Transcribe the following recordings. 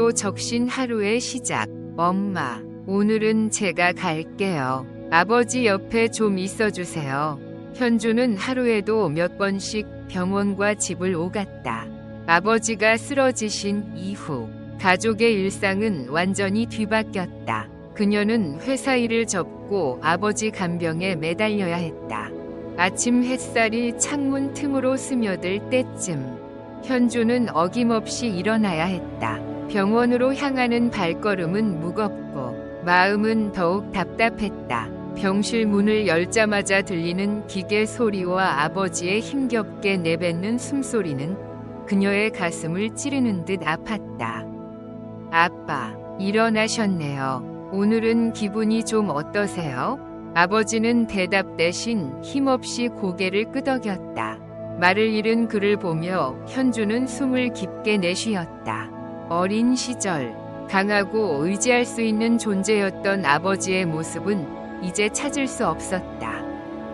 하루도 적신 하루의 시작. 엄마, 오늘은 제가 갈게요. 아버지 옆에 좀 있어주세요. 현주는 하루에도 몇 번씩 병원과 집을 오갔다. 아버지가 쓰러지신 이후 가족의 일상은 완전히 뒤바뀌었다. 그녀는 회사 일을 접고 아버지 간병에 매달려야 했다. 아침 햇살이 창문 틈으로 스며들 때쯤 현주는 어김없이 일어나야 했다. 병원으로 향하는 발걸음은 무겁고 마음은 더욱 답답했다. 병실 문을 열자마자 들리는 기계 소리와 아버지의 힘겹게 내뱉는 숨소리는 그녀의 가슴을 찌르는 듯 아팠다. 아빠, 일어나셨네요. 오늘은 기분이 좀 어떠세요? 아버지는 대답 대신 힘없이 고개를 끄덕였다. 말을 잃은 그를 보며 현주는 숨을 깊게 내쉬었다. 어린 시절, 강하고 의지할 수 있는 존재였던 아버지의 모습은 이제 찾을 수 없었다.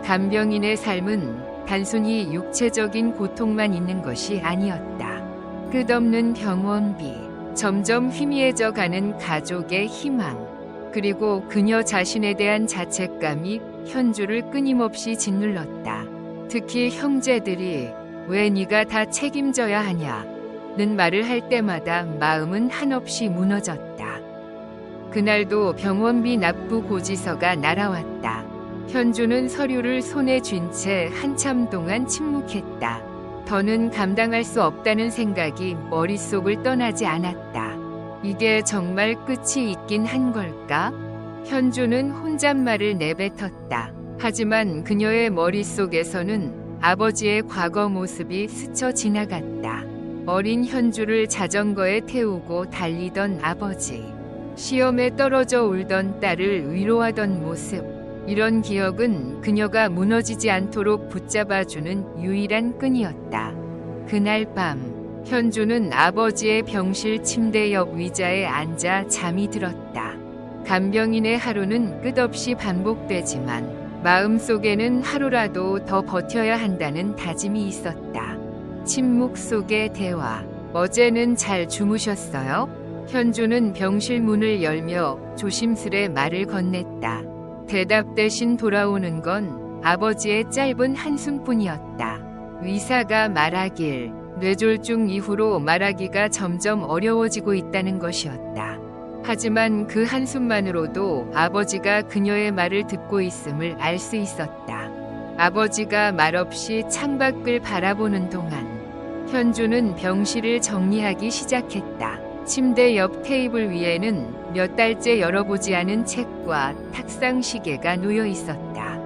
간병인의 삶은 단순히 육체적인 고통만 있는 것이 아니었다. 끝없는 병원비, 점점 희미해져 가는 가족의 희망, 그리고 그녀 자신에 대한 자책감이 현주를 끊임없이 짓눌렀다. 특히 형제들이 왜 네가 다 책임져야 하냐는 말을 할 때마다 마음은 한없이 무너졌다. 그날도 병원비 납부 고지서가 날아왔다. 현주는 서류를 손에 쥔 채 한참 동안 침묵했다. 더는 감당할 수 없다는 생각이 머릿속을 떠나지 않았다. 이게 정말 끝이 있긴 한 걸까? 현주는 혼잣말을 내뱉었다. 하지만 그녀의 머릿속에서는 아버지의 과거 모습이 스쳐 지나갔다. 어린 현주를 자전거에 태우고 달리던 아버지. 시험에 떨어져 울던 딸을 위로하던 모습. 이런 기억은 그녀가 무너지지 않도록 붙잡아주는 유일한 끈이었다. 그날 밤, 현주는 아버지의 병실 침대 옆 의자에 앉아 잠이 들었다. 간병인의 하루는 끝없이 반복되지만 마음속에는 하루라도 더 버텨야 한다는 다짐이 있었다. 침묵 속의 대화. 어제는 잘 주무셨어요? 현주는 병실 문을 열며 조심스레 말을 건넸다. 대답 대신 돌아오는 건 아버지의 짧은 한숨뿐이었다. 의사가 말하길 뇌졸중 이후로 말하기가 점점 어려워지고 있다는 것이었다. 하지만 그 한숨만으로도 아버지가 그녀의 말을 듣고 있음을 알 수 있었다. 아버지가 말없이 창밖을 바라보는 동안 현주는 병실을 정리하기 시작했다. 침대 옆 테이블 위에는 몇 달째 열어보지 않은 책과 탁상 시계가 놓여 있었다.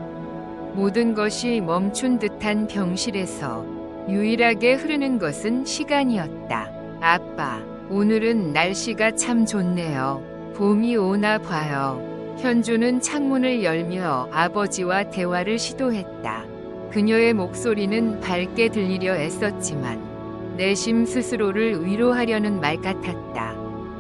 모든 것이 멈춘 듯한 병실에서 유일하게 흐르는 것은 시간이었다. 아빠, 오늘은 날씨가 참 좋네요. 봄이 오나 봐요. 현주는 창문을 열며 아버지와 대화를 시도했다. 그녀의 목소리는 밝게 들리려 애썼지만 내심 스스로를 위로하려는 말 같았다.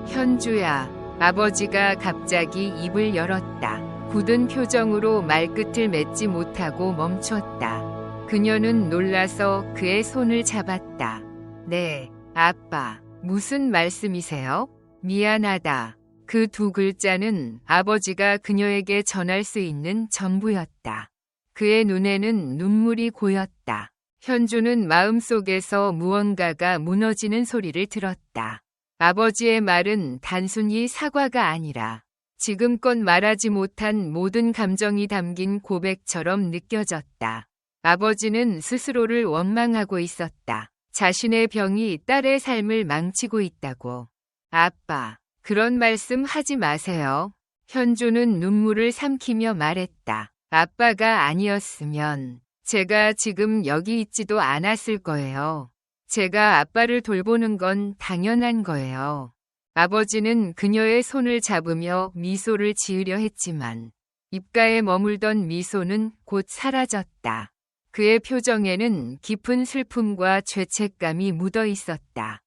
현주야, 아버지가 갑자기 입을 열었다. 굳은 표정으로 말끝을 맺지 못하고 멈췄다. 그녀는 놀라서 그의 손을 잡았다. 네, 아빠. 무슨 말씀이세요? 미안하다. 그 두 글자는 아버지가 그녀에게 전할 수 있는 전부였다. 그의 눈에는 눈물이 고였다. 현주는 마음속에서 무언가가 무너지는 소리를 들었다. 아버지의 말은 단순히 사과가 아니라 지금껏 말하지 못한 모든 감정이 담긴 고백처럼 느껴졌다. 아버지는 스스로를 원망하고 있었다. 자신의 병이 딸의 삶을 망치고 있다고. 아빠, 그런 말씀 하지 마세요. 현주는 눈물을 삼키며 말했다. 아빠가 아니었으면 제가 지금 여기 있지도 않았을 거예요. 제가 아빠를 돌보는 건 당연한 거예요. 아버지는 그녀의 손을 잡으며 미소를 지으려 했지만 입가에 머물던 미소는 곧 사라졌다. 그의 표정에는 깊은 슬픔과 죄책감이 묻어 있었다.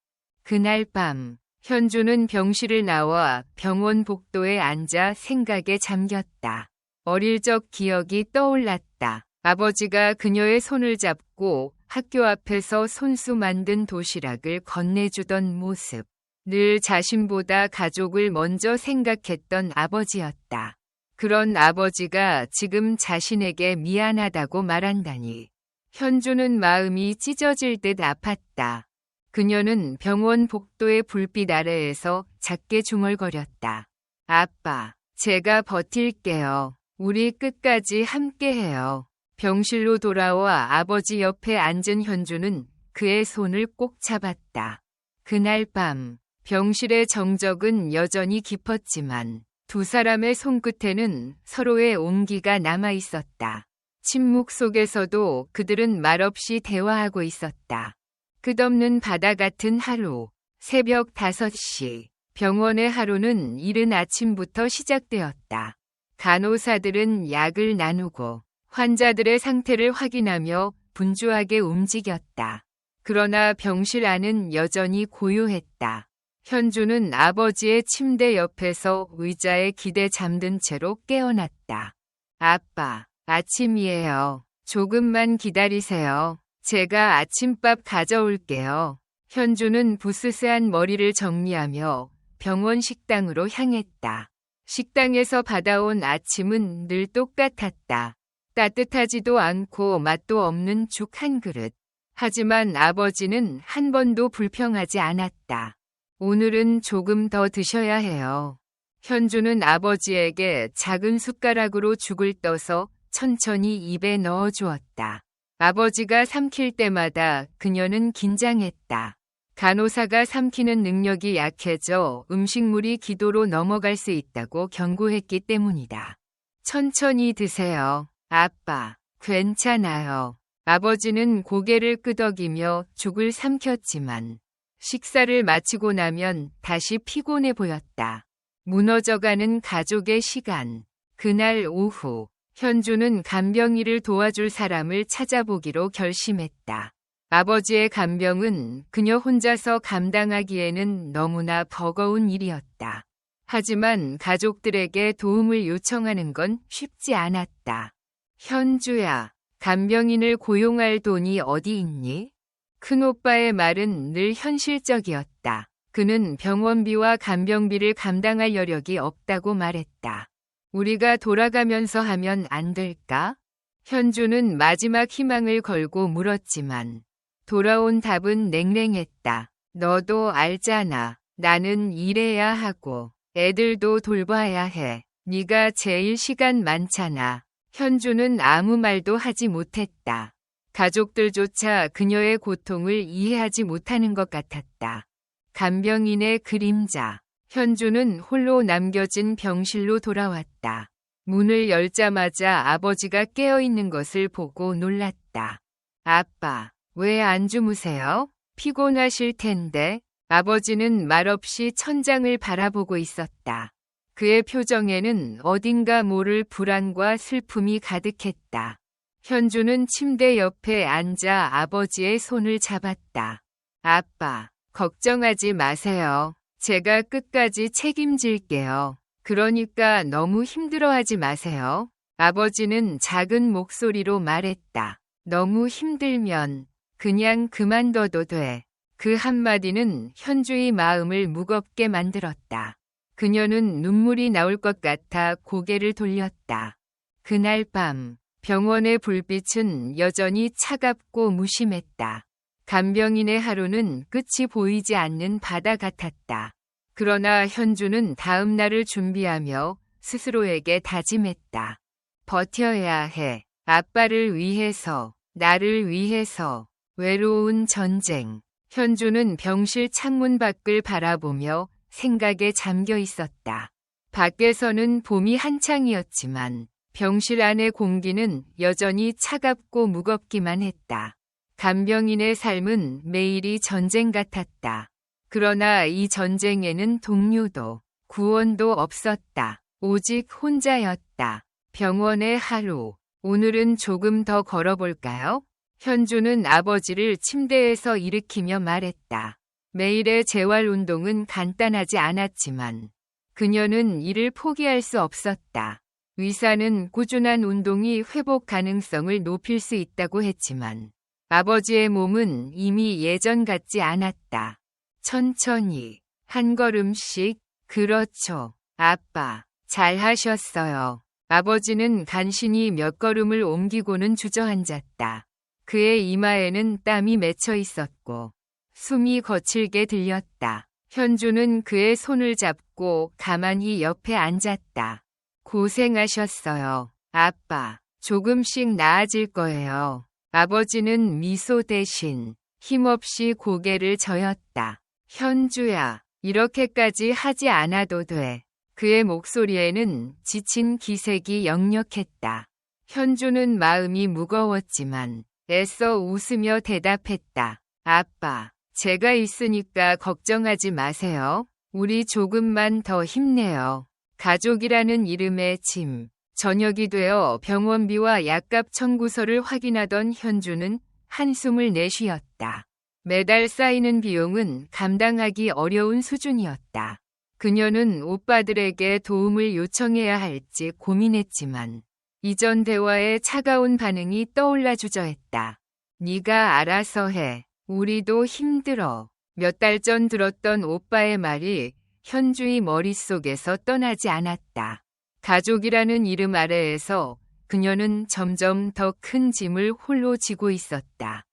그날 밤, 현주는 병실을 나와 병원 복도에 앉아 생각에 잠겼다. 어릴 적 기억이 떠올랐다. 아버지가 그녀의 손을 잡고 학교 앞에서 손수 만든 도시락을 건네주던 모습. 늘 자신보다 가족을 먼저 생각했던 아버지였다. 그런 아버지가 지금 자신에게 미안하다고 말한다니. 현주는 마음이 찢어질 듯 아팠다. 그녀는 병원 복도의 불빛 아래에서 작게 중얼거렸다. 아빠, 제가 버틸게요. 우리 끝까지 함께해요. 병실로 돌아와 아버지 옆에 앉은 현주는 그의 손을 꼭 잡았다. 그날 밤, 병실의 정적은 여전히 깊었지만 두 사람의 손끝에는 서로의 온기가 남아 있었다. 침묵 속에서도 그들은 말없이 대화하고 있었다. 끝없는 바다 같은 하루, 새벽 5시, 병원의 하루는 이른 아침부터 시작되었다. 간호사들은 약을 나누고 환자들의 상태를 확인하며 분주하게 움직였다. 그러나 병실 안은 여전히 고요했다. 현주는 아버지의 침대 옆에서 의자에 기대 잠든 채로 깨어났다. 아빠, 아침이에요. 조금만 기다리세요. 제가 아침밥 가져올게요. 현주는 부스스한 머리를 정리하며 병원 식당으로 향했다. 식당에서 받아온 아침은 늘 똑같았다. 따뜻하지도 않고 맛도 없는 죽 한 그릇. 하지만 아버지는 한 번도 불평하지 않았다. 오늘은 조금 더 드셔야 해요. 현주는 아버지에게 작은 숟가락으로 죽을 떠서 천천히 입에 넣어 주었다. 아버지가 삼킬 때마다 그녀는 긴장했다. 간호사가 삼키는 능력이 약해져 음식물이 기도로 넘어갈 수 있다고 경고했기 때문이다. 천천히 드세요. 아빠, 괜찮아요. 아버지는 고개를 끄덕이며 죽을 삼켰지만 식사를 마치고 나면 다시 피곤해 보였다. 무너져가는 가족의 시간. 그날 오후, 현주는 간병이를 도와줄 사람을 찾아보기로 결심했다. 아버지의 간병은 그녀 혼자서 감당하기에는 너무나 버거운 일이었다. 하지만 가족들에게 도움을 요청하는 건 쉽지 않았다. 현주야, 간병인을 고용할 돈이 어디 있니? 큰오빠의 말은 늘 현실적이었다. 그는 병원비와 간병비를 감당할 여력이 없다고 말했다. 우리가 돌아가면서 하면 안 될까? 현주는 마지막 희망을 걸고 물었지만 돌아온 답은 냉랭했다. 너도 알잖아. 나는 일해야 하고 애들도 돌봐야 해. 네가 제일 시간 많잖아. 현주는 아무 말도 하지 못했다. 가족들조차 그녀의 고통을 이해하지 못하는 것 같았다. 간병인의 그림자. 현주는 홀로 남겨진 병실로 돌아왔다. 문을 열자마자 아버지가 깨어있는 것을 보고 놀랐다. 아빠, 왜 안 주무세요? 피곤하실 텐데. 아버지는 말없이 천장을 바라보고 있었다. 그의 표정에는 어딘가 모를 불안과 슬픔이 가득했다. 현주는 침대 옆에 앉아 아버지의 손을 잡았다. 아빠, 걱정하지 마세요. 제가 끝까지 책임질게요. 그러니까 너무 힘들어하지 마세요. 아버지는 작은 목소리로 말했다. 너무 힘들면 그냥 그만둬도 돼. 그 한마디는 현주의 마음을 무겁게 만들었다. 그녀는 눈물이 나올 것 같아 고개를 돌렸다. 그날 밤, 병원의 불빛은 여전히 차갑고 무심했다. 간병인의 하루는 끝이 보이지 않는 바다 같았다. 그러나 현주는 다음 날을 준비하며 스스로에게 다짐했다. 버텨야 해. 아빠를 위해서, 나를 위해서. 외로운 전쟁. 현주는 병실 창문 밖을 바라보며 생각에 잠겨 있었다. 밖에서는 봄이 한창이었지만 병실 안의 공기는 여전히 차갑고 무겁기만 했다. 간병인의 삶은 매일이 전쟁 같았다. 그러나 이 전쟁에는 동료도 구원도 없었다. 오직 혼자였다. 병원의 하루. 오늘은 조금 더 걸어볼까요? 현주는 아버지를 침대에서 일으키며 말했다. 매일의 재활 운동은 간단하지 않았지만 그녀는 이를 포기할 수 없었다. 의사는 꾸준한 운동이 회복 가능성을 높일 수 있다고 했지만 아버지의 몸은 이미 예전 같지 않았다. 천천히 한 걸음씩. 그렇죠. 아빠, 잘하셨어요. 아버지는 간신히 몇 걸음을 옮기고는 주저앉았다. 그의 이마에는 땀이 맺혀 있었고 숨이 거칠게 들렸다. 현주는 그의 손을 잡고 가만히 옆에 앉았다. 고생하셨어요. 아빠, 조금씩 나아질 거예요. 아버지는 미소 대신 힘없이 고개를 저었다. 현주야, 이렇게까지 하지 않아도 돼. 그의 목소리에는 지친 기색이 역력했다. 현주는 마음이 무거웠지만 애써 웃으며 대답했다. 아빠, 제가 있으니까 걱정하지 마세요. 우리 조금만 더 힘내요. 가족이라는 이름의 짐. 저녁이 되어 병원비와 약값 청구서를 확인하던 현주는 한숨을 내쉬었다. 매달 쌓이는 비용은 감당하기 어려운 수준이었다. 그녀는 오빠들에게 도움을 요청해야 할지 고민했지만 이전 대화에 차가운 반응이 떠올라 주저했다. 네가 알아서 해. 우리도 힘들어. 몇 달 전 들었던 오빠의 말이 현주의 머릿속에서 떠나지 않았다. 가족이라는 이름 아래에서 그녀는 점점 더 큰 짐을 홀로 지고 있었다.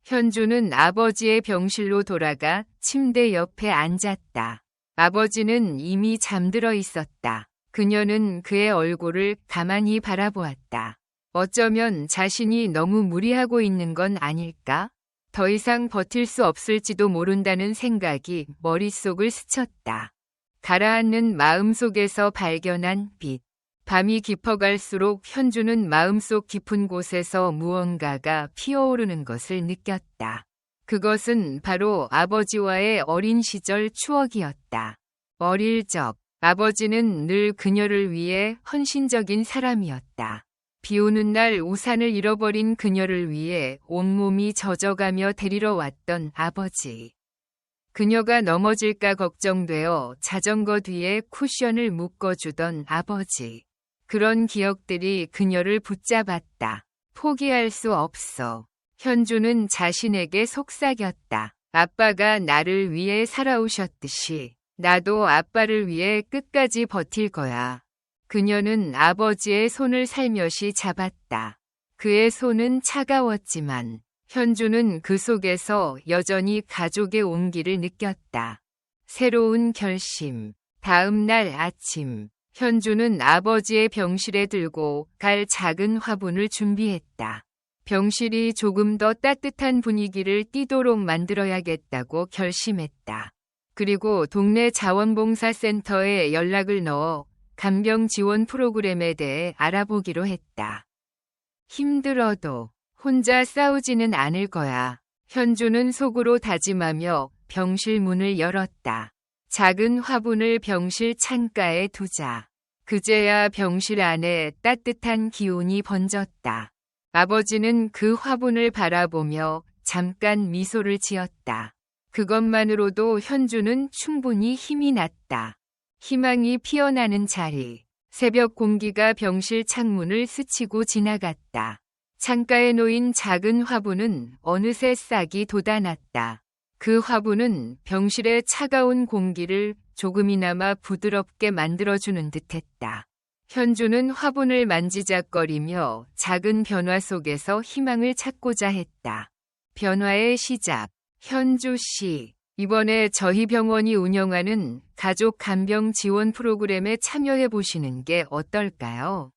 현주는 아버지의 병실로 돌아가 침대 옆에 앉았다. 아버지는 이미 잠들어 있었다. 그녀는 그의 얼굴을 가만히 바라보았다. 어쩌면 자신이 너무 무리하고 있는 건 아닐까? 더 이상 버틸 수 없을지도 모른다는 생각이 머릿속을 스쳤다. 가라앉는 마음속에서 발견한 빛. 밤이 깊어갈수록 현주는 마음속 깊은 곳에서 무언가가 피어오르는 것을 느꼈다. 그것은 바로 아버지와의 어린 시절 추억이었다. 어릴 적, 아버지는 늘 그녀를 위해 헌신적인 사람이었다. 비 오는 날 우산을 잃어버린 그녀를 위해 온몸이 젖어가며 데리러 왔던 아버지. 그녀가 넘어질까 걱정되어 자전거 뒤에 쿠션을 묶어주던 아버지. 그런 기억들이 그녀를 붙잡았다. 포기할 수 없어. 현주는 자신에게 속삭였다. 아빠가 나를 위해 살아오셨듯이 나도 아빠를 위해 끝까지 버틸 거야. 그녀는 아버지의 손을 살며시 잡았다. 그의 손은 차가웠지만 현주는 그 속에서 여전히 가족의 온기를 느꼈다. 새로운 결심. 다음 날 아침. 현주는 아버지의 병실에 들고 갈 작은 화분을 준비했다. 병실이 조금 더 따뜻한 분위기를 띠도록 만들어야겠다고 결심했다. 그리고 동네 자원봉사센터에 연락을 넣어 간병 지원 프로그램에 대해 알아보기로 했다. 힘들어도 혼자 싸우지는 않을 거야. 현주는 속으로 다짐하며 병실 문을 열었다. 작은 화분을 병실 창가에 두자. 그제야 병실 안에 따뜻한 기운이 번졌다. 아버지는 그 화분을 바라보며 잠깐 미소를 지었다. 그것만으로도 현주는 충분히 힘이 났다. 희망이 피어나는 자리. 새벽 공기가 병실 창문을 스치고 지나갔다. 창가에 놓인 작은 화분은 어느새 싹이 돋아났다. 그 화분은 병실의 차가운 공기를 조금이나마 부드럽게 만들어주는 듯했다. 현주는 화분을 만지작거리며 작은 변화 속에서 희망을 찾고자 했다. 변화의 시작. 현주 씨, 이번에 저희 병원이 운영하는 가족 간병 지원 프로그램에 참여해 보시는 게 어떨까요?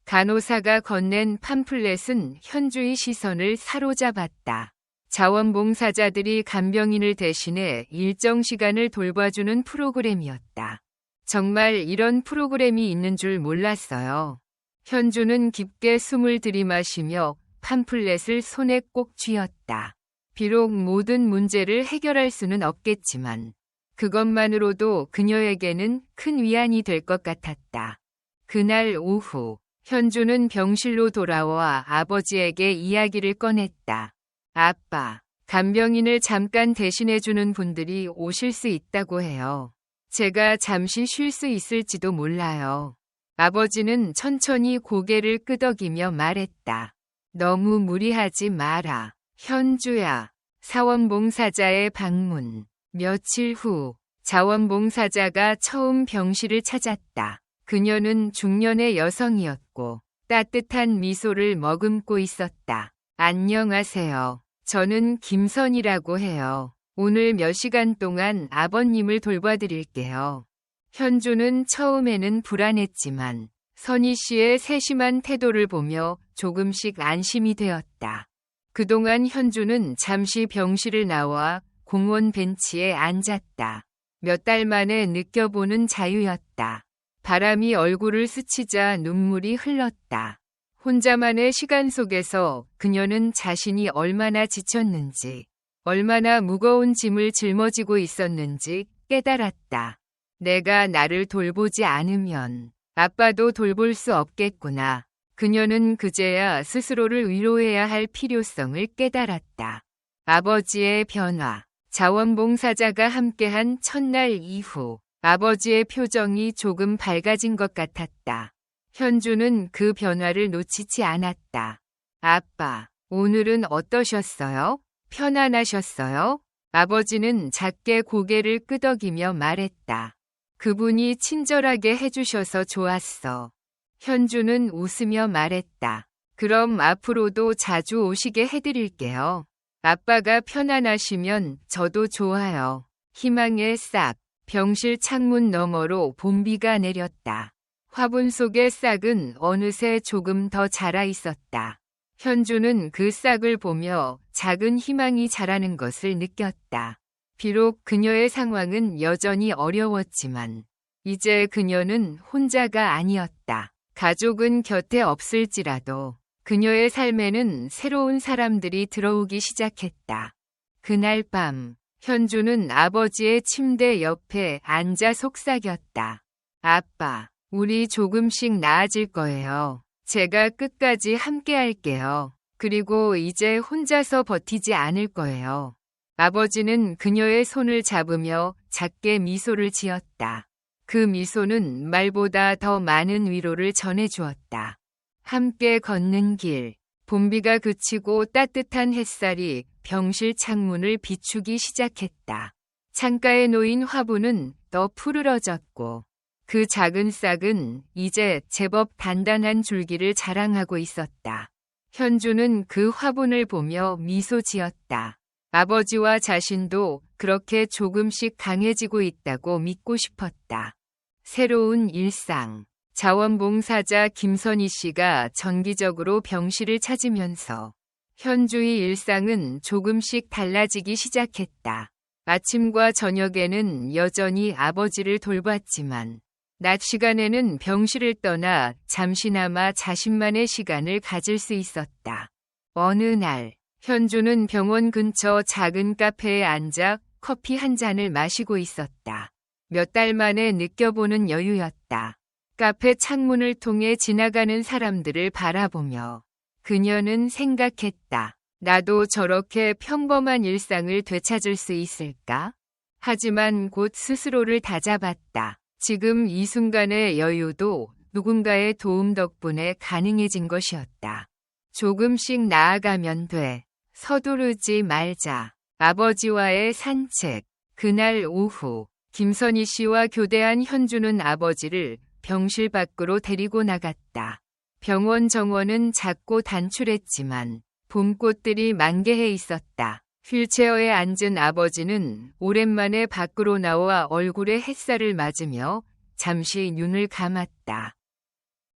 간호사가 건넨 팜플렛은 현주의 시선을 사로잡았다. 자원봉사자들이 간병인을 대신해 일정 시간을 돌봐주는 프로그램이었다. 정말 이런 프로그램이 있는 줄 몰랐어요. 현주는 깊게 숨을 들이마시며 팜플렛을 손에 꼭 쥐었다. 비록 모든 문제를 해결할 수는 없겠지만 그것만으로도 그녀에게는 큰 위안이 될 것 같았다. 그날 오후 현주는 병실로 돌아와 아버지에게 이야기를 꺼냈다. 아빠, 간병인을 잠깐 대신해주는 분들이 오실 수 있다고 해요. 제가 잠시 쉴 수 있을지도 몰라요. 아버지는 천천히 고개를 끄덕이며 말했다. 너무 무리하지 마라. 현주야. 사원봉사자의 방문. 며칠 후 자원봉사자가 처음 병실을 찾았다. 그녀는 중년의 여성이었고 따뜻한 미소를 머금고 있었다. 안녕하세요. 저는 김선이라고 해요. 오늘 몇 시간 동안 아버님을 돌봐드릴게요. 현주는 처음에는 불안했지만 선희 씨의 세심한 태도를 보며 조금씩 안심이 되었다. 그동안 현주는 잠시 병실을 나와 공원 벤치에 앉았다. 몇 달 만에 느껴보는 자유였다. 바람이 얼굴을 스치자 눈물이 흘렀다. 혼자만의 시간 속에서 그녀는 자신이 얼마나 지쳤는지, 얼마나 무거운 짐을 짊어지고 있었는지 깨달았다. 내가 나를 돌보지 않으면 아빠도 돌볼 수 없겠구나. 그녀는 그제야 스스로를 위로해야 할 필요성을 깨달았다. 아버지의 변화. 자원봉사자가 함께한 첫날 이후 아버지의 표정이 조금 밝아진 것 같았다. 현주는 그 변화를 놓치지 않았다. 아빠, 오늘은 어떠셨어요? 편안하셨어요? 아버지는 작게 고개를 끄덕이며 말했다. 그분이 친절하게 해주셔서 좋았어. 현주는 웃으며 말했다. 그럼 앞으로도 자주 오시게 해드릴게요. 아빠가 편안하시면 저도 좋아요. 희망의 싹. 병실 창문 너머로 봄비가 내렸다. 화분 속의 싹은 어느새 조금 더 자라 있었다. 현주는 그 싹을 보며 작은 희망이 자라는 것을 느꼈다. 비록 그녀의 상황은 여전히 어려웠지만 이제 그녀는 혼자가 아니었다. 가족은 곁에 없을지라도 그녀의 삶에는 새로운 사람들이 들어오기 시작했다. 그날 밤 현주는 아버지의 침대 옆에 앉아 속삭였다. 아빠, 우리 조금씩 나아질 거예요. 제가 끝까지 함께 할게요. 그리고 이제 혼자서 버티지 않을 거예요. 아버지는 그녀의 손을 잡으며 작게 미소를 지었다. 그 미소는 말보다 더 많은 위로를 전해주었다. 함께 걷는 길. 봄비가 그치고 따뜻한 햇살이 병실 창문을 비추기 시작했다. 창가에 놓인 화분은 더 푸르러졌고 그 작은 싹은 이제 제법 단단한 줄기를 자랑하고 있었다. 현주는 그 화분을 보며 미소 지었다. 아버지와 자신도 그렇게 조금씩 강해지고 있다고 믿고 싶었다. 새로운 일상. 자원봉사자 김선희 씨가 정기적으로 병실을 찾으면서 현주의 일상은 조금씩 달라지기 시작했다. 아침과 저녁에는 여전히 아버지를 돌봤지만 낮 시간에는 병실을 떠나 잠시나마 자신만의 시간을 가질 수 있었다. 어느 날 현주는 병원 근처 작은 카페에 앉아 커피 한 잔을 마시고 있었다. 몇 달 만에 느껴보는 여유였다. 카페 창문을 통해 지나가는 사람들을 바라보며 그녀는 생각했다. 나도 저렇게 평범한 일상을 되찾을 수 있을까? 하지만 곧 스스로를 다잡았다. 지금 이 순간의 여유도 누군가의 도움 덕분에 가능해진 것이었다. 조금씩 나아가면 돼. 서두르지 말자. 아버지와의 산책. 그날 오후 김선희 씨와 교대한 현주는 아버지를 병실 밖으로 데리고 나갔다. 병원 정원은 작고 단출했지만 봄꽃들이 만개해 있었다. 휠체어에 앉은 아버지는 오랜만에 밖으로 나와 얼굴에 햇살을 맞으며 잠시 눈을 감았다.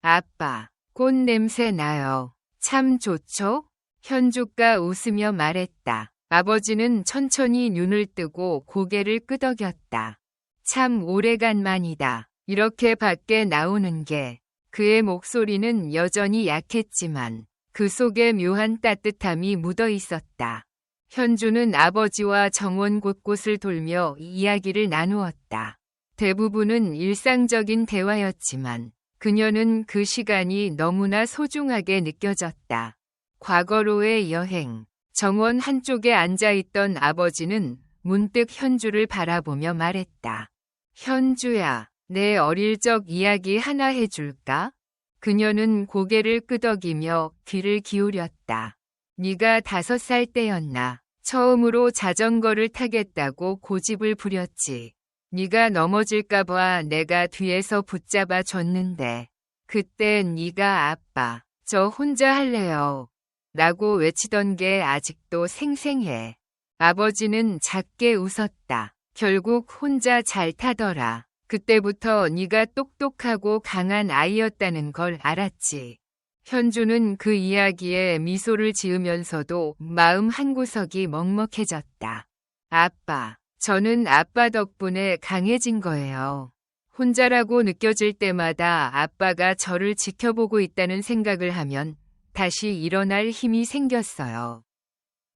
아빠, 꽃 냄새 나요. 참 좋죠? 현주가 웃으며 말했다. 아버지는 천천히 눈을 뜨고 고개를 끄덕였다. 참 오래간만이다. 이렇게 밖에 나오는 게. 그의 목소리는 여전히 약했지만 그 속에 묘한 따뜻함이 묻어 있었다. 현주는 아버지와 정원 곳곳을 돌며 이야기를 나누었다. 대부분은 일상적인 대화였지만 그녀는 그 시간이 너무나 소중하게 느껴졌다. 과거로의 여행. 정원 한쪽에 앉아있던 아버지는 문득 현주를 바라보며 말했다. 현주야, 내 어릴 적 이야기 하나 해줄까? 그녀는 고개를 끄덕이며 귀를 기울였다. 네가 5살 때였나? 처음으로 자전거를 타겠다고 고집을 부렸지. 네가 넘어질까봐 내가 뒤에서 붙잡아 줬는데 그때 네가 아빠, 저 혼자 할래요. 라고 외치던 게 아직도 생생해. 아버지는 작게 웃었다. 결국 혼자 잘 타더라. 그때부터 네가 똑똑하고 강한 아이였다는 걸 알았지. 현주는 그 이야기에 미소를 지으면서도 마음 한구석이 먹먹해졌다. 아빠, 저는 아빠 덕분에 강해진 거예요. 혼자라고 느껴질 때마다 아빠가 저를 지켜보고 있다는 생각을 하면 다시 일어날 힘이 생겼어요.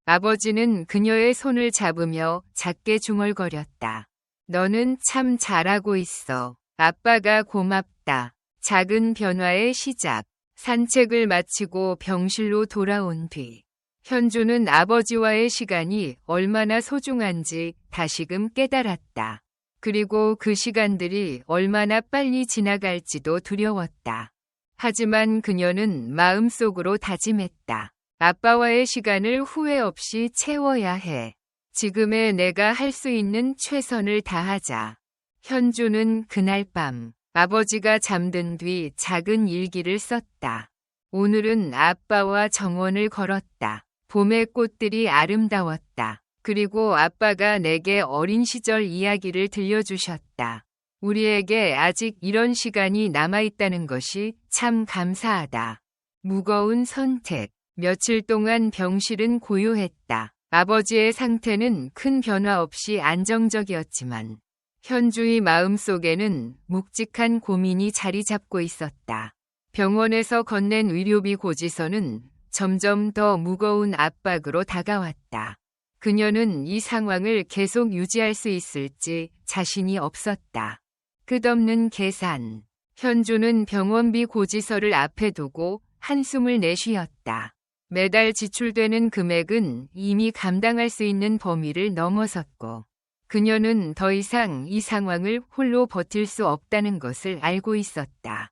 아버지는 그녀의 손을 잡으며 작게 중얼거렸다. 너는 참 잘하고 있어. 아빠가 고맙다. 작은 변화의 시작. 산책을 마치고 병실로 돌아온 뒤 현주는 아버지와의 시간이 얼마나 소중한지 다시금 깨달았다. 그리고 그 시간들이 얼마나 빨리 지나갈지도 두려웠다. 하지만 그녀는 마음속으로 다짐했다. 아빠와의 시간을 후회 없이 채워야 해. 지금의 내가 할 수 있는 최선을 다하자. 현주는 그날 밤 아버지가 잠든 뒤 작은 일기를 썼다. 오늘은 아빠와 정원을 걸었다. 봄의 꽃들이 아름다웠다. 그리고 아빠가 내게 어린 시절 이야기를 들려주셨다. 우리에게 아직 이런 시간이 남아있다는 것이 참 감사하다. 무거운 선택. 며칠 동안 병실은 고요했다. 아버지의 상태는 큰 변화 없이 안정적이었지만 현주의 마음속에는 묵직한 고민이 자리 잡고 있었다. 병원에서 건넨 의료비 고지서는 점점 더 무거운 압박으로 다가왔다. 그녀는 이 상황을 계속 유지할 수 있을지 자신이 없었다. 끝없는 계산. 현주는 병원비 고지서를 앞에 두고 한숨을 내쉬었다. 매달 지출되는 금액은 이미 감당할 수 있는 범위를 넘어섰고 그녀는 더 이상 이 상황을 홀로 버틸 수 없다는 것을 알고 있었다.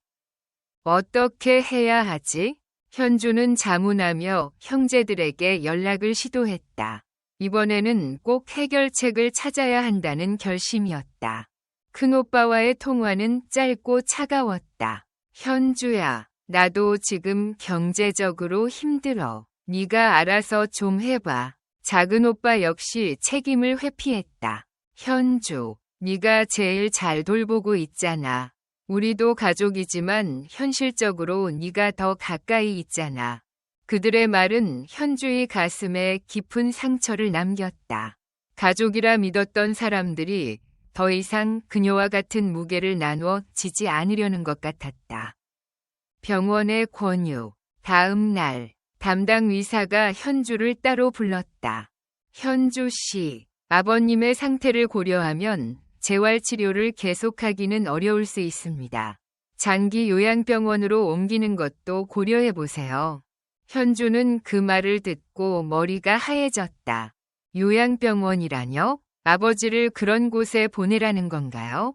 어떻게 해야 하지? 현주는 자문하며 형제들에게 연락을 시도했다. 이번에는 꼭 해결책을 찾아야 한다는 결심이었다. 큰오빠와의 통화는 짧고 차가웠다. 현주야, 나도 지금 경제적으로 힘들어. 네가 알아서 좀 해봐. 작은오빠 역시 책임을 회피했다. 현주, 네가 제일 잘 돌보고 있잖아. 우리도 가족이지만 현실적으로 네가 더 가까이 있잖아. 그들의 말은 현주의 가슴에 깊은 상처를 남겼다. 가족이라 믿었던 사람들이 더 이상 그녀와 같은 무게를 나누어 지지 않으려는 것 같았다. 병원의 권유. 다음 날 담당 의사가 현주를 따로 불렀다. 현주 씨, 아버님의 상태를 고려하면 재활치료를 계속하기는 어려울 수 있습니다. 장기 요양병원으로 옮기는 것도 고려해보세요. 현주는 그 말을 듣고 머리가 하얘졌다. 요양병원이라뇨? 아버지를 그런 곳에 보내라는 건가요?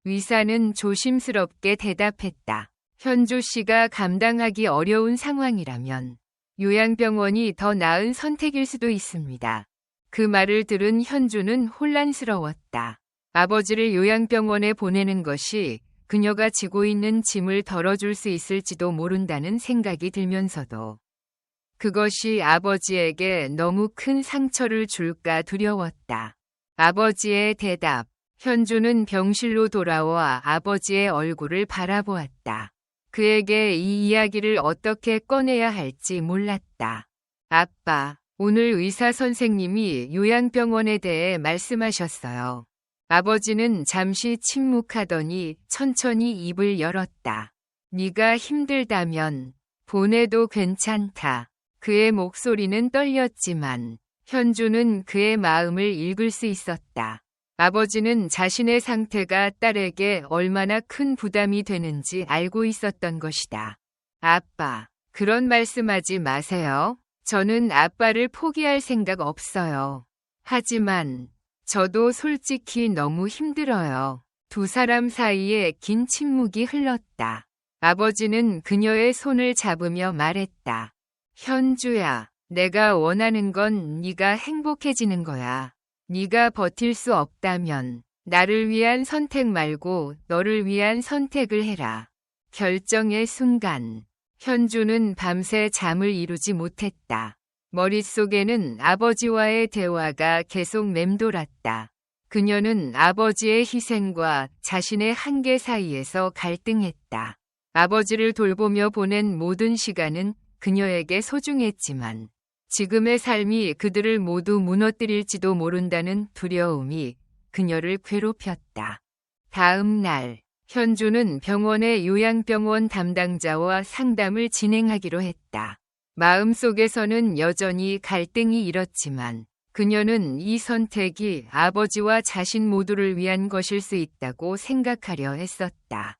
의사는 조심스럽게 대답했다. 현주 씨가 감당하기 어려운 상황이라면 요양병원이 더 나은 선택일 수도 있습니다. 그 말을 들은 현주는 혼란스러웠다. 아버지를 요양병원에 보내는 것이 그녀가 지고 있는 짐을 덜어줄 수 있을지도 모른다는 생각이 들면서도 그것이 아버지에게 너무 큰 상처를 줄까 두려웠다. 아버지의 대답. 현주는 병실로 돌아와 아버지의 얼굴을 바라보았다. 그에게 이 이야기를 어떻게 꺼내야 할지 몰랐다. 아빠, 오늘 의사 선생님이 요양병원에 대해 말씀하셨어요. 아버지는 잠시 침묵하더니 천천히 입을 열었다. 네가 힘들다면 보내도 괜찮다. 그의 목소리는 떨렸지만 현주는 그의 마음을 읽을 수 있었다. 아버지는 자신의 상태가 딸에게 얼마나 큰 부담이 되는지 알고 있었던 것이다. 아빠, 그런 말씀하지 마세요. 저는 아빠를 포기할 생각 없어요. 하지만 저도 솔직히 너무 힘들어요. 두 사람 사이에 긴 침묵이 흘렀다. 아버지는 그녀의 손을 잡으며 말했다. 현주야, 내가 원하는 건 네가 행복해지는 거야. 네가 버틸 수 없다면 나를 위한 선택 말고 너를 위한 선택을 해라. 결정의 순간, 현주는 밤새 잠을 이루지 못했다. 머릿속에는 아버지와의 대화가 계속 맴돌았다. 그녀는 아버지의 희생과 자신의 한계 사이에서 갈등했다. 아버지를 돌보며 보낸 모든 시간은 그녀에게 소중했지만 지금의 삶이 그들을 모두 무너뜨릴지도 모른다는 두려움이 그녀를 괴롭혔다. 다음 날, 현주는 병원의 요양병원 담당자와 상담을 진행하기로 했다. 마음속에서는 여전히 갈등이 일었지만 그녀는 이 선택이 아버지와 자신 모두를 위한 것일 수 있다고 생각하려 했었다.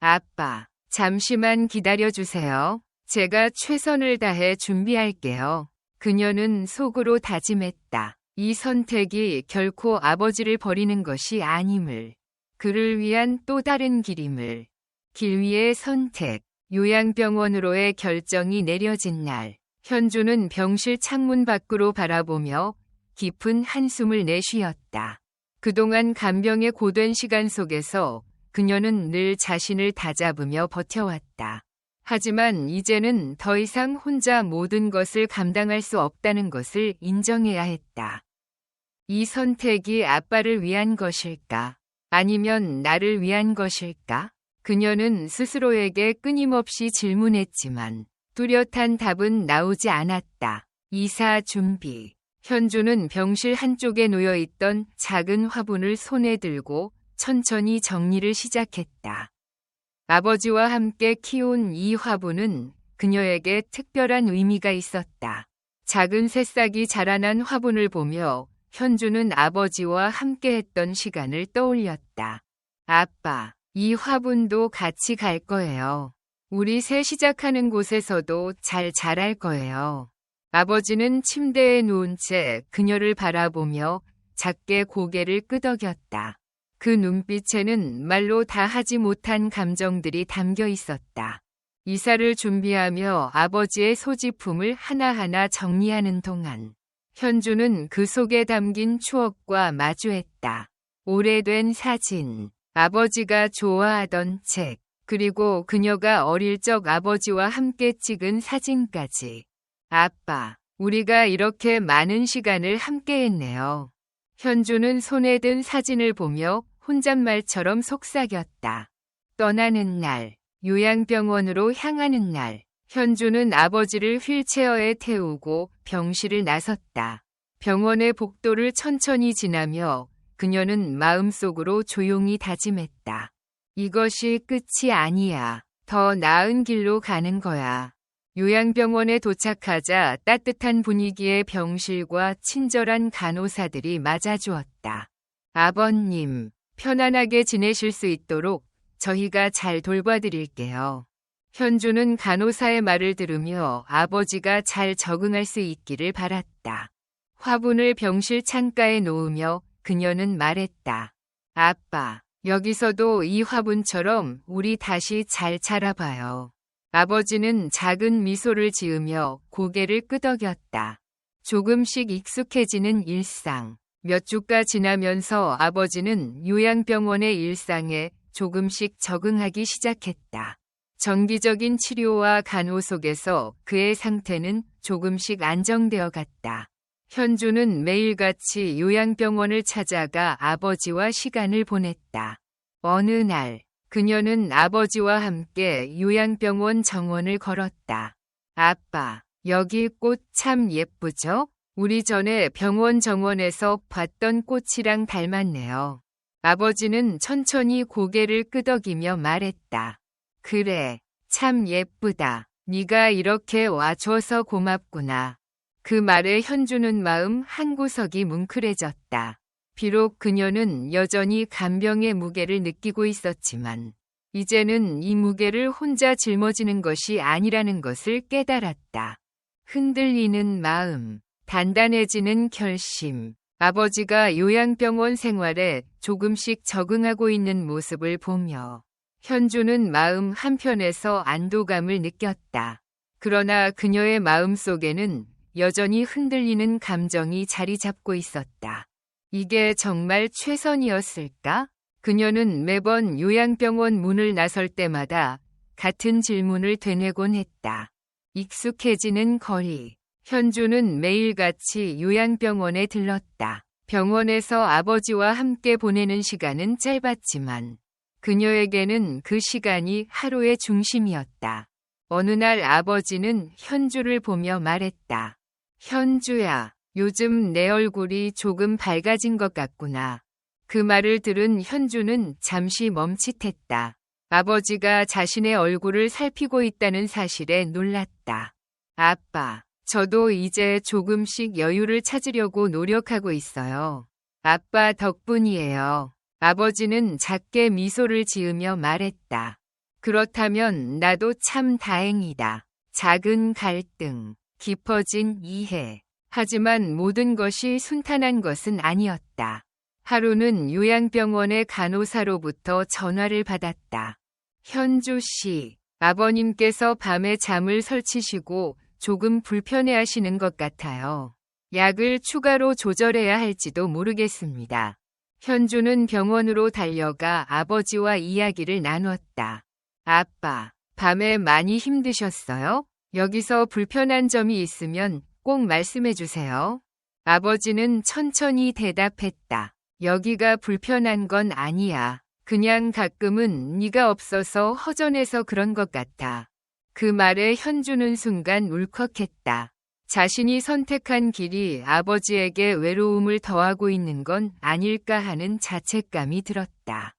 아빠, 잠시만 기다려주세요. 제가 최선을 다해 준비할게요. 그녀는 속으로 다짐했다. 이 선택이 결코 아버지를 버리는 것이 아님을, 그를 위한 또 다른 길임을. 길 위의 선택, 요양병원으로의 결정이 내려진 날, 현주는 병실 창문 밖으로 바라보며 깊은 한숨을 내쉬었다. 그동안 간병의 고된 시간 속에서 그녀는 늘 자신을 다잡으며 버텨왔다. 하지만 이제는 더 이상 혼자 모든 것을 감당할 수 없다는 것을 인정해야 했다. 이 선택이 아빠를 위한 것일까? 아니면 나를 위한 것일까? 그녀는 스스로에게 끊임없이 질문했지만 뚜렷한 답은 나오지 않았다. 이사 준비. 현주는 병실 한쪽에 놓여있던 작은 화분을 손에 들고 천천히 정리를 시작했다. 아버지와 함께 키운 이 화분은 그녀에게 특별한 의미가 있었다. 작은 새싹이 자라난 화분을 보며 현주는 아버지와 함께했던 시간을 떠올렸다. 아빠, 이 화분도 같이 갈 거예요. 우리 새 시작하는 곳에서도 잘 자랄 거예요. 아버지는 침대에 누운 채 그녀를 바라보며 작게 고개를 끄덕였다. 그 눈빛에는 말로 다 하지 못한 감정들이 담겨 있었다. 이사를 준비하며 아버지의 소지품을 하나하나 정리하는 동안 현주는 그 속에 담긴 추억과 마주했다. 오래된 사진, 아버지가 좋아하던 책, 그리고 그녀가 어릴 적 아버지와 함께 찍은 사진까지. 아빠, 우리가 이렇게 많은 시간을 함께 했네요. 현주는 손에 든 사진을 보며 혼잣말처럼 속삭였다. 떠나는 날, 요양병원으로 향하는 날, 현주는 아버지를 휠체어에 태우고 병실을 나섰다. 병원의 복도를 천천히 지나며 그녀는 마음속으로 조용히 다짐했다. 이것이 끝이 아니야. 더 나은 길로 가는 거야. 요양병원에 도착하자 따뜻한 분위기의 병실과 친절한 간호사들이 맞아주었다. 아버님, 편안하게 지내실 수 있도록 저희가 잘 돌봐드릴게요. 현주는 간호사의 말을 들으며 아버지가 잘 적응할 수 있기를 바랐다. 화분을 병실 창가에 놓으며 그녀는 말했다. 아빠, 여기서도 이 화분처럼 우리 다시 잘 자라봐요. 아버지는 작은 미소를 지으며 고개를 끄덕였다. 조금씩 익숙해지는 일상. 몇 주가 지나면서 아버지는 요양병원의 일상에 조금씩 적응하기 시작했다. 정기적인 치료와 간호 속에서 그의 상태는 조금씩 안정되어 갔다. 현주는 매일같이 요양병원을 찾아가 아버지와 시간을 보냈다. 어느 날, 그녀는 아버지와 함께 요양병원 정원을 걸었다. 아빠, 여기 꽃 참 예쁘죠? 우리 전에 병원 정원에서 봤던 꽃이랑 닮았네요. 아버지는 천천히 고개를 끄덕이며 말했다. 그래, 참 예쁘다. 네가 이렇게 와줘서 고맙구나. 그 말에 현주는 마음 한구석이 뭉클해졌다. 비록 그녀는 여전히 간병의 무게를 느끼고 있었지만 이제는 이 무게를 혼자 짊어지는 것이 아니라는 것을 깨달았다. 흔들리는 마음, 단단해지는 결심. 아버지가 요양병원 생활에 조금씩 적응하고 있는 모습을 보며 현주는 마음 한편에서 안도감을 느꼈다. 그러나 그녀의 마음 속에는 여전히 흔들리는 감정이 자리 잡고 있었다. 이게 정말 최선이었을까? 그녀는 매번 요양병원 문을 나설 때마다 같은 질문을 되뇌곤 했다. 익숙해지는 거리. 현주는 매일같이 요양병원에 들렀다. 병원에서 아버지와 함께 보내는 시간은 짧았지만 그녀에게는 그 시간이 하루의 중심이었다. 어느 날 아버지는 현주를 보며 말했다. 현주야, 요즘 내 얼굴이 조금 밝아진 것 같구나. 그 말을 들은 현주는 잠시 멈칫했다. 아버지가 자신의 얼굴을 살피고 있다는 사실에 놀랐다. 아빠, 저도 이제 조금씩 여유를 찾으려고 노력하고 있어요. 아빠 덕분이에요. 아버지는 작게 미소를 지으며 말했다. 그렇다면 나도 참 다행이다. 작은 갈등, 깊어진 이해. 하지만 모든 것이 순탄한 것은 아니었다. 하루는 요양병원의 간호사로부터 전화를 받았다. 현주 씨, 아버님께서 밤에 잠을 설치시고 조금 불편해하시는 것 같아요. 약을 추가로 조절해야 할지도 모르겠습니다. 현주는 병원으로 달려가 아버지와 이야기를 나눴다. 아빠, 밤에 많이 힘드셨어요? 여기서 불편한 점이 있으면 꼭 말씀해 주세요. 아버지는 천천히 대답했다. 여기가 불편한 건 아니야. 그냥 가끔은 네가 없어서 허전해서 그런 것 같아. 그 말에 현주는 순간 울컥했다. 자신이 선택한 길이 아버지에게 외로움을 더하고 있는 건 아닐까 하는 자책감이 들었다.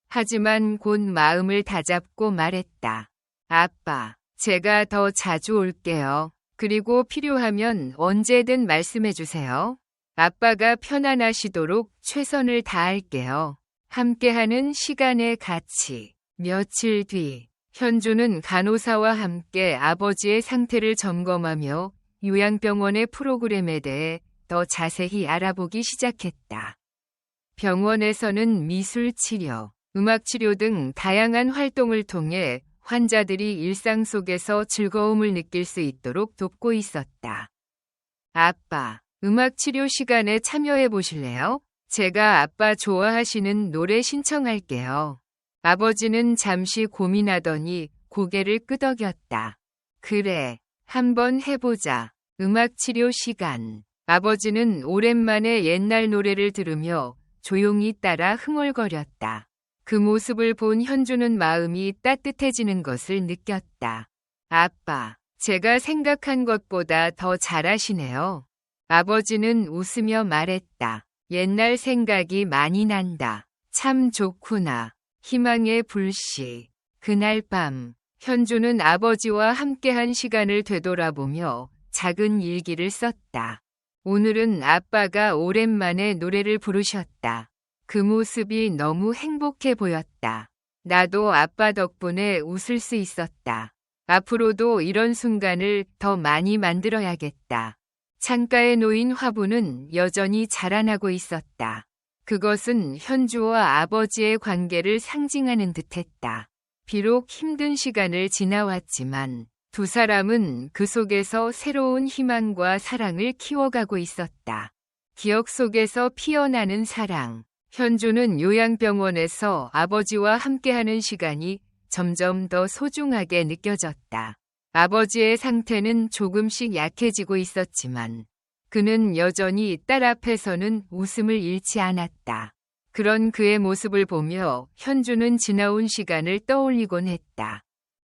하지만 곧 마음을 다잡고 말했다. 아빠, 제가 더 자주 올게요. 그리고 필요하면 언제든 말씀해 주세요. 아빠가 편안하시도록 최선을 다할게요. 함께하는 시간의 가치. 며칠 뒤, 현주는 간호사와 함께 아버지의 상태를 점검하며 요양병원의 프로그램에 대해 더 자세히 알아보기 시작했다. 병원에서는 미술치료, 음악치료 등 다양한 활동을 통해 환자들이 일상 속에서 즐거움을 느낄 수 있도록 돕고 있었다. 아빠, 음악치료 시간에 참여해 보실래요? 제가 아빠 좋아하시는 노래 신청할게요. 아버지는 잠시 고민하더니 고개를 끄덕였다. 그래, 한번 해보자. 음악치료 시간. 아버지는 오랜만에 옛날 노래를 들으며 조용히 따라 흥얼거렸다. 그 모습을 본 현주는 마음이 따뜻해지는 것을 느꼈다. 아빠, 제가 생각한 것보다 더 잘하시네요. 아버지는 웃으며 말했다. 옛날 생각이 많이 난다. 참 좋구나. 희망의 불씨. 그날 밤, 현주는 아버지와 함께한 시간을 되돌아보며 작은 일기를 썼다. 오늘은 아빠가 오랜만에 노래를 부르셨다. 그 모습이 너무 행복해 보였다. 나도 아빠 덕분에 웃을 수 있었다. 앞으로도 이런 순간을 더 많이 만들어야겠다. 창가에 놓인 화분은 여전히 자라나고 있었다. 그것은 현주와 아버지의 관계를 상징하는 듯했다. 비록 힘든 시간을 지나왔지만 두 사람은 그 속에서 새로운 희망과 사랑을 키워가고 있었다. 기억 속에서 피어나는 사랑. 현주는 요양병원에서 아버지와 함께하는 시간이 점점 더 소중하게 느껴졌다. 아버지의 상태는 조금씩 약해지고 있었지만 그는 여전히 딸 앞에서는 웃음을 잃지 않았다. 그런 그의 모습을 보며 현주는 지나온 시간을 떠올리곤 했다.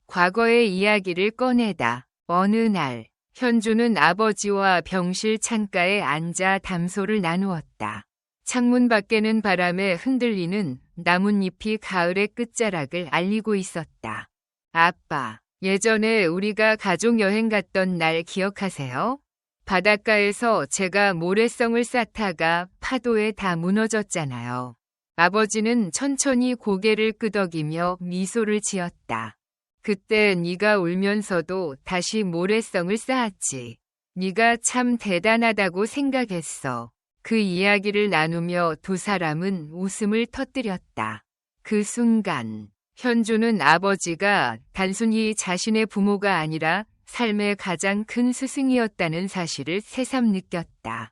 과거의 이야기를 꺼내다 어느 날 현주는 아버지와 병실 창가에 앉아 담소를 나누었다. 창문 밖에는 바람에 흔들리는 나뭇잎이 가을의 끝자락을 알리고 있었다. 아빠, 예전에 우리가 가족 여행 갔던 날 기억하세요? 바닷가에서 제가 모래성을 쌓다가 파도에 다 무너졌잖아요. 아버지는 천천히 고개를 끄덕이며 미소를 지었다. 그때 네가 울면서도 다시 모래성을 쌓았지. 네가 참 대단하다고 생각했어. 그 이야기를 나누며 두 사람은 웃음을 터뜨렸다. 그 순간 현주는 아버지가 단순히 자신의 부모가 아니라 삶의 가장 큰 스승이었다는 사실을 새삼 느꼈다.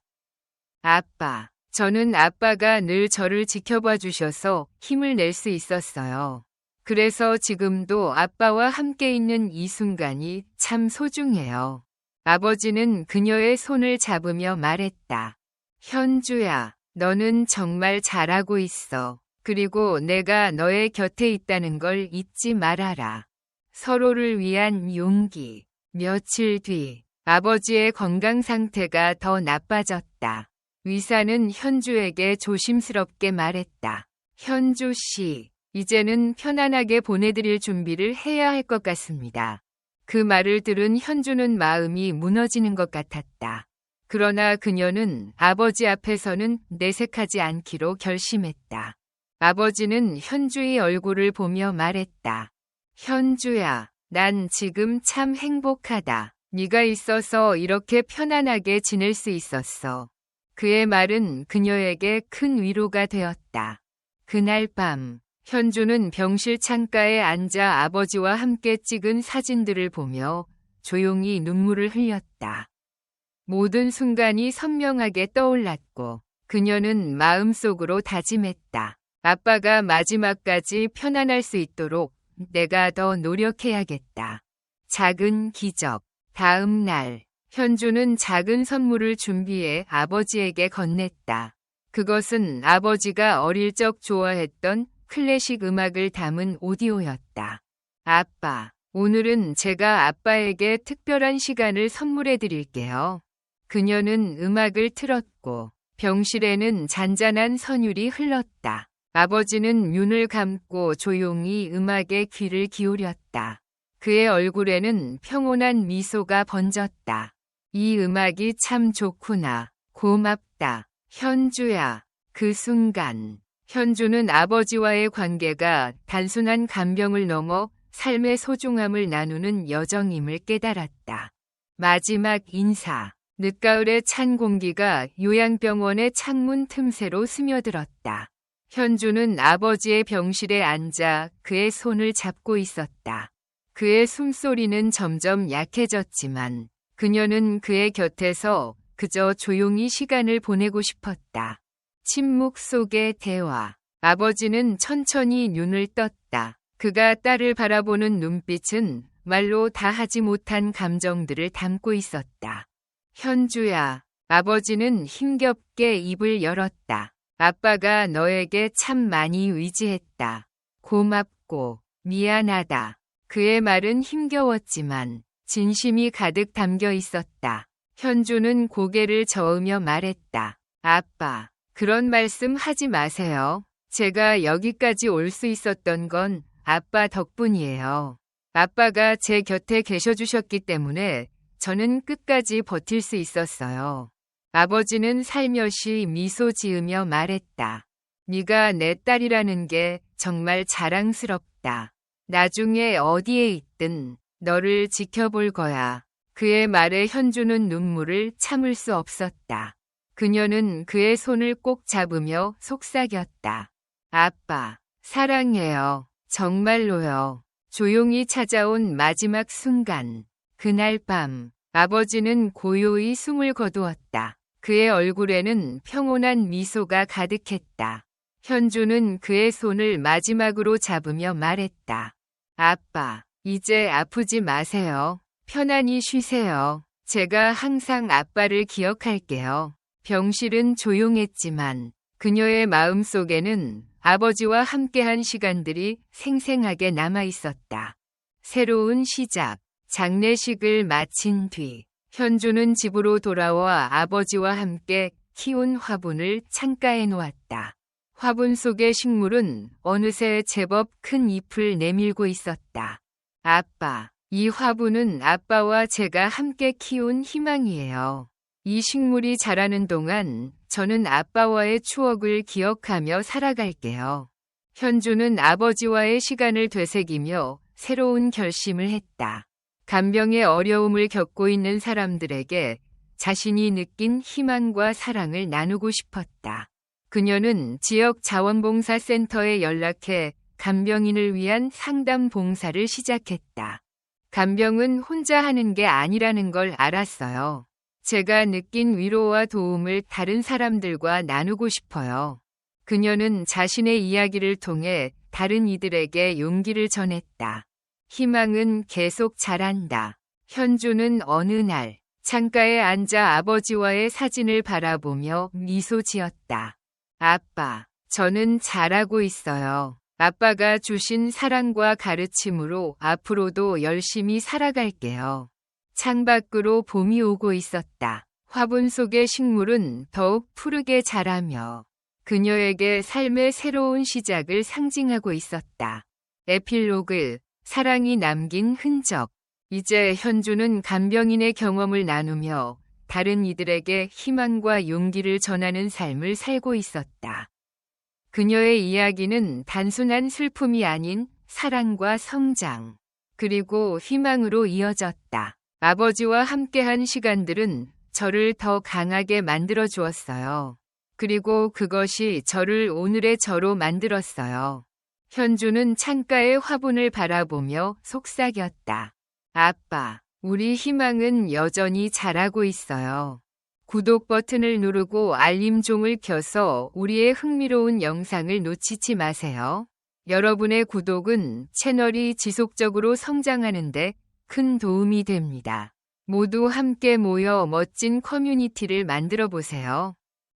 아빠, 저는 아빠가 늘 저를 지켜봐 주셔서 힘을 낼 수 있었어요. 그래서 지금도 아빠와 함께 있는 이 순간이 참 소중해요. 아버지는 그녀의 손을 잡으며 말했다. 현주야, 너는 정말 잘하고 있어. 그리고 내가 너의 곁에 있다는 걸 잊지 말아라. 서로를 위한 용기. 며칠 뒤, 아버지의 건강 상태가 더 나빠졌다. 의사는 현주에게 조심스럽게 말했다. 현주 씨, 이제는 편안하게 보내드릴 준비를 해야 할 것 같습니다. 그 말을 들은 현주는 마음이 무너지는 것 같았다. 그러나 그녀는 아버지 앞에서는 내색하지 않기로 결심했다. 아버지는 현주의 얼굴을 보며 말했다. 현주야, 난 지금 참 행복하다. 네가 있어서 이렇게 편안하게 지낼 수 있었어. 그의 말은 그녀에게 큰 위로가 되었다. 그날 밤, 현주는 병실 창가에 앉아 아버지와 함께 찍은 사진들을 보며 조용히 눈물을 흘렸다. 모든 순간이 선명하게 떠올랐고 그녀는 마음속으로 다짐했다. 아빠가 마지막까지 편안할 수 있도록 내가 더 노력해야겠다. 작은 기적. 다음 날, 현주는 작은 선물을 준비해 아버지에게 건넸다. 그것은 아버지가 어릴 적 좋아했던 클래식 음악을 담은 오디오였다. 아빠, 오늘은 제가 아빠에게 특별한 시간을 선물해 드릴게요. 그녀는 음악을 틀었고 병실에는 잔잔한 선율이 흘렀다. 아버지는 눈을 감고 조용히 음악에 귀를 기울였다. 그의 얼굴에는 평온한 미소가 번졌다. 이 음악이 참 좋구나. 고맙다. 현주야. 그 순간, 현주는 아버지와의 관계가 단순한 간병을 넘어 삶의 소중함을 나누는 여정임을 깨달았다. 마지막 인사. 늦가을의 찬 공기가 요양병원의 창문 틈새로 스며들었다. 현주는 아버지의 병실에 앉아 그의 손을 잡고 있었다. 그의 숨소리는 점점 약해졌지만 그녀는 그의 곁에서 그저 조용히 시간을 보내고 싶었다. 침묵 속의 대화. 아버지는 천천히 눈을 떴다. 그가 딸을 바라보는 눈빛은 말로 다 하지 못한 감정들을 담고 있었다. 현주야. 아버지는 힘겹게 입을 열었다. 아빠가 너에게 참 많이 의지했다. 고맙고 미안하다. 그의 말은 힘겨웠지만 진심이 가득 담겨 있었다. 현주는 고개를 저으며 말했다. 아빠, 그런 말씀 하지 마세요. 제가 여기까지 올 수 있었던 건 아빠 덕분이에요. 아빠가 제 곁에 계셔주셨기 때문에 저는 끝까지 버틸 수 있었어요. 아버지는 살며시 미소 지으며 말했다. 네가 내 딸이라는 게 정말 자랑스럽다. 나중에 어디에 있든 너를 지켜볼 거야. 그의 말에 현주는 눈물을 참을 수 없었다. 그녀는 그의 손을 꼭 잡으며 속삭였다. 아빠, 사랑해요. 정말로요. 조용히 찾아온 마지막 순간. 그날 밤, 아버지는 고요히 숨을 거두었다. 그의 얼굴에는 평온한 미소가 가득했다. 현주는 그의 손을 마지막으로 잡으며 말했다. 아빠, 이제 아프지 마세요. 편안히 쉬세요. 제가 항상 아빠를 기억할게요. 병실은 조용했지만 그녀의 마음속에는 아버지와 함께한 시간들이 생생하게 남아 있었다. 새로운 시작. 장례식을 마친 뒤 현주는 집으로 돌아와 아버지와 함께 키운 화분을 창가에 놓았다. 화분 속의 식물은 어느새 제법 큰 잎을 내밀고 있었다. 아빠, 이 화분은 아빠와 제가 함께 키운 희망이에요. 이 식물이 자라는 동안 저는 아빠와의 추억을 기억하며 살아갈게요. 현주는 아버지와의 시간을 되새기며 새로운 결심을 했다. 간병의 어려움을 겪고 있는 사람들에게 자신이 느낀 희망과 사랑을 나누고 싶었다. 그녀는 지역 자원봉사센터에 연락해 간병인을 위한 상담 봉사를 시작했다. 간병은 혼자 하는 게 아니라는 걸 알았어요. 제가 느낀 위로와 도움을 다른 사람들과 나누고 싶어요. 그녀는 자신의 이야기를 통해 다른 이들에게 용기를 전했다. 희망은 계속 자란다. 현주는 어느 날 창가에 앉아 아버지와의 사진을 바라보며 미소 지었다. 아빠, 저는 잘하고 있어요. 아빠가 주신 사랑과 가르침으로 앞으로도 열심히 살아갈게요. 창밖으로 봄이 오고 있었다. 화분 속의 식물은 더욱 푸르게 자라며 그녀에게 삶의 새로운 시작을 상징하고 있었다. 에필로그, 사랑이 남긴 흔적. 이제 현주는 간병인의 경험을 나누며 다른 이들에게 희망과 용기를 전하는 삶을 살고 있었다. 그녀의 이야기는 단순한 슬픔이 아닌 사랑과 성장, 그리고 희망으로 이어졌다. 아버지와 함께한 시간들은 저를 더 강하게 만들어 주었어요. 그리고 그것이 저를 오늘의 저로 만들었어요. 현주는 창가의 화분을 바라보며 속삭였다. 아빠, 우리 희망은 여전히 자라고 있어요. 구독 버튼을 누르고 알림 종을 켜서 우리의 흥미로운 영상을 놓치지 마세요. 여러분의 구독은 채널이 지속적으로 성장하는 데 큰 도움이 됩니다. 모두 함께 모여 멋진 커뮤니티를 만들어 보세요.